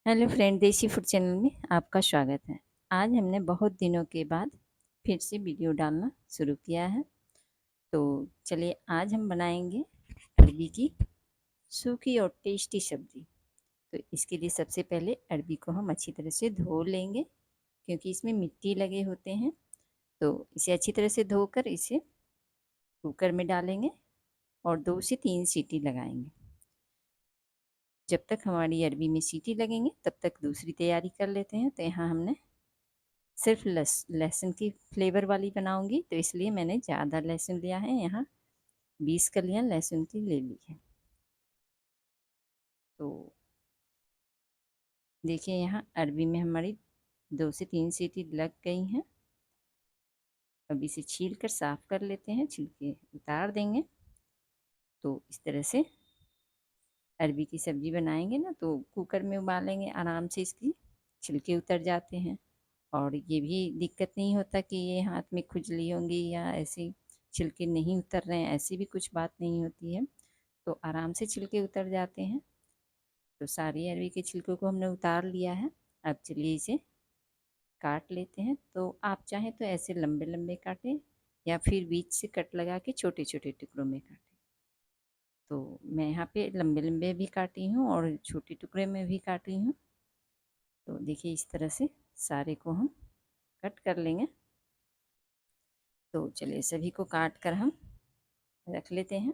Hello friend, देसी food channel में आपका स्वागत है। आज हमने बहुत दिनों के बाद फिर से वीडियो डालना शुरू किया है। तो चलिए, आज हम बनाएंगे अरबी की सूखी और टेस्टी सब्जी। तो इसके लिए सबसे पहले अरबी को हम अच्छी तरह से धो लेंगे, क्योंकि इसमें मिट्टी लगे होते हैं। तो इसे अच्छी तरह से धोकर इसे कुकर में डालेंगे और 2 से 3 सीटी लगाएंगे। जब तक हमारी अरबी में सीटी लगेंगे तब तक दूसरी तैयारी कर लेते हैं। तो यहाँ हमने सिर्फ लहसुन की फ्लेवर वाली बनाऊंगी, तो इसलिए मैंने ज़्यादा लहसुन लिया है। यहाँ 20 कलियाँ लहसुन की ले ली है। तो देखिए, यहाँ अरबी में हमारी 2 से 3 सीटी लग गई हैं। अब इसे छील कर साफ कर लेते हैं, छिलके उतार देंगे। तो इस तरह से अरबी की सब्जी बनाएंगे ना, तो कुकर में उबालेंगे, आराम से इसकी छिलके उतर जाते हैं। और ये भी दिक्कत नहीं होता कि ये हाथ में खुजली होंगी या ऐसे छिलके नहीं उतर रहे हैं, ऐसी भी कुछ बात नहीं होती है। तो आराम से छिलके उतर जाते हैं। तो सारी अरबी के छिलकों को हमने उतार लिया है। अब चलिए इसे काट लेते हैं। तो आप चाहें तो ऐसे लंबे लंबे काटें, या फिर बीच से कट लगा के छोटे छोटे टुकड़ों में काटें। तो मैं यहाँ पे लंबे लंबे भी काटी हूँ और छोटे टुकड़े में भी काटी हूँ। तो देखिए, इस तरह से सारे को हम कट कर लेंगे। तो चलिए, सभी को काट कर हम रख लेते हैं।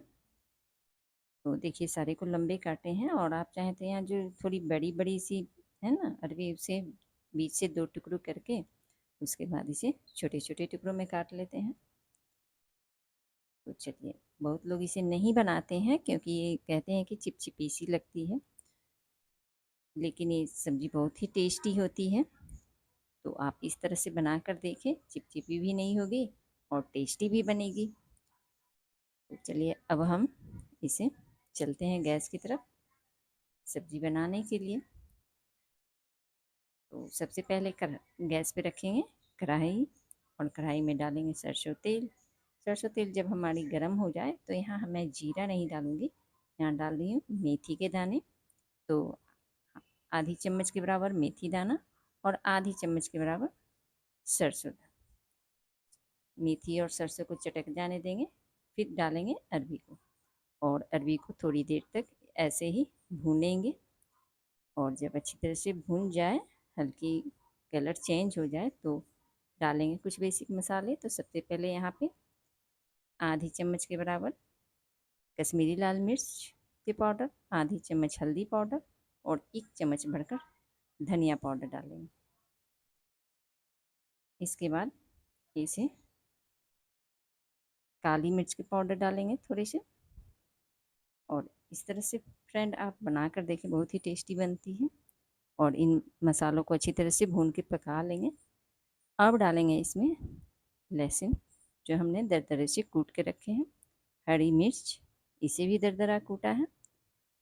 तो देखिए, सारे को लंबे काटे हैं, और आप चाहें तो यहाँ जो थोड़ी बड़ी बड़ी सी है ना अरबी, उसे बीच से 2 टुकड़ों करके उसके बाद इसे छोटे छोटे टुकड़ों में काट लेते हैं। तो चलिए, बहुत लोग इसे नहीं बनाते हैं क्योंकि ये कहते हैं कि चिपचिपी सी लगती है, लेकिन ये सब्ज़ी बहुत ही टेस्टी होती है। तो आप इस तरह से बना कर देखें, चिपचिपी भी नहीं होगी और टेस्टी भी बनेगी। तो चलिए, अब हम इसे चलते हैं गैस की तरफ सब्जी बनाने के लिए। तो सबसे पहले गैस पे रखेंगे कढ़ाई, और कढ़ाई में डालेंगे सरसों तेल। सरसों तेल जब हमारी गर्म हो जाए, तो यहाँ मैं जीरा नहीं डालूँगी, यहाँ डाल रही हूँ मेथी के दाने। तो आधी चम्मच के बराबर मेथी दाना और आधी चम्मच के बराबर सरसों। मेथी और सरसों को चटक जाने देंगे, फिर डालेंगे अरबी को, और अरबी को थोड़ी देर तक ऐसे ही भूनेंगे। और जब अच्छी तरह से भून जाए, हल्की कलर चेंज हो जाए, तो डालेंगे कुछ बेसिक मसाले। तो सबसे पहले यहाँ पे आधी चम्मच के बराबर कश्मीरी लाल मिर्च के पाउडर, आधी चम्मच हल्दी पाउडर और 1 चम्मच भरकर धनिया पाउडर डालेंगे। इसके बाद इसे काली मिर्च के पाउडर डालेंगे थोड़े से। और इस तरह से फ्रेंड आप बना कर देखें, बहुत ही टेस्टी बनती है। और इन मसालों को अच्छी तरह से भून के पका लेंगे। अब डालेंगे इसमें लहसुन, जो हमने दरदरे से कूट के रखे हैं, हरी मिर्च, इसे भी दरदरा कूटा है,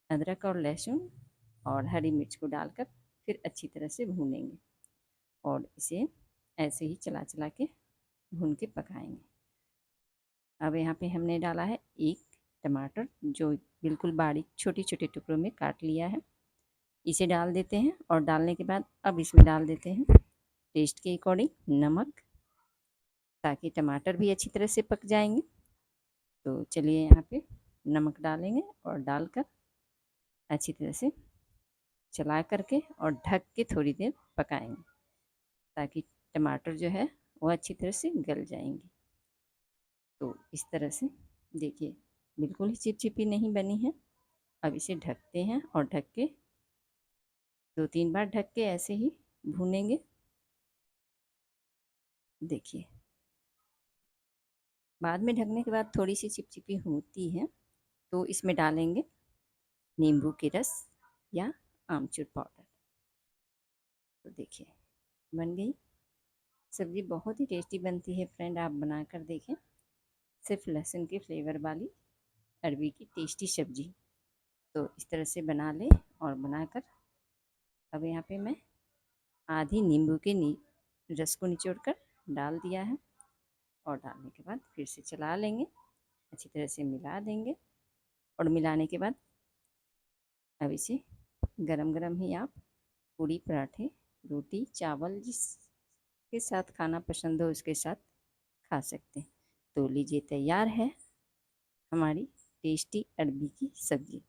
अदरक और लहसुन और हरी मिर्च को डालकर फिर अच्छी तरह से भूनेंगे, और इसे ऐसे ही चला चला के भून के पकाएंगे। अब यहाँ पे हमने डाला है 1 टमाटर, जो बिल्कुल बारीक छोटे छोटे टुकड़ों में काट लिया है। इसे डाल देते हैं, और डालने के बाद अब इसमें डाल देते हैं टेस्ट के अकॉर्डिंग नमक, ताकि टमाटर भी अच्छी तरह से पक जाएंगे। तो चलिए, यहाँ पे नमक डालेंगे और डालकर अच्छी तरह से चला करके और ढक के थोड़ी देर पकाएंगे, ताकि टमाटर जो है वो अच्छी तरह से गल जाएंगे। तो इस तरह से देखिए, बिल्कुल ही चिपचिपी नहीं बनी है। अब इसे ढकते हैं, और ढक के 2-3 बार ढक के ऐसे ही भूनेंगे। देखिए, बाद में ढकने के बाद थोड़ी सी चिपचिपी होती है, तो इसमें डालेंगे नींबू के रस या आमचूर पाउडर। तो देखिए, बन गई सब्ज़ी, बहुत ही टेस्टी बनती है फ्रेंड, आप बना कर देखें। सिर्फ लहसुन के फ्लेवर वाली अरबी की टेस्टी सब्ज़ी। तो इस तरह से बना लें, और बनाकर अब यहाँ पे मैं आधी नींबू के रस को निचोड़ कर डाल दिया है। और डालने के बाद फिर से चला लेंगे, अच्छी तरह से मिला देंगे। और मिलाने के बाद अब इसे गरम गरम ही आप पूड़ी पराठे रोटी चावल जिसके साथ खाना पसंद हो उसके साथ खा सकते हैं। तो लीजिए तैयार है हमारी टेस्टी अरबी की सब्ज़ी।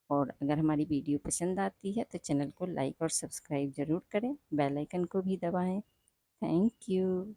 और अगर हमारी वीडियो पसंद आती है तो चैनल को लाइक और सब्सक्राइब ज़रूर करें, बेल आइकन को भी दबाएं। Thank you.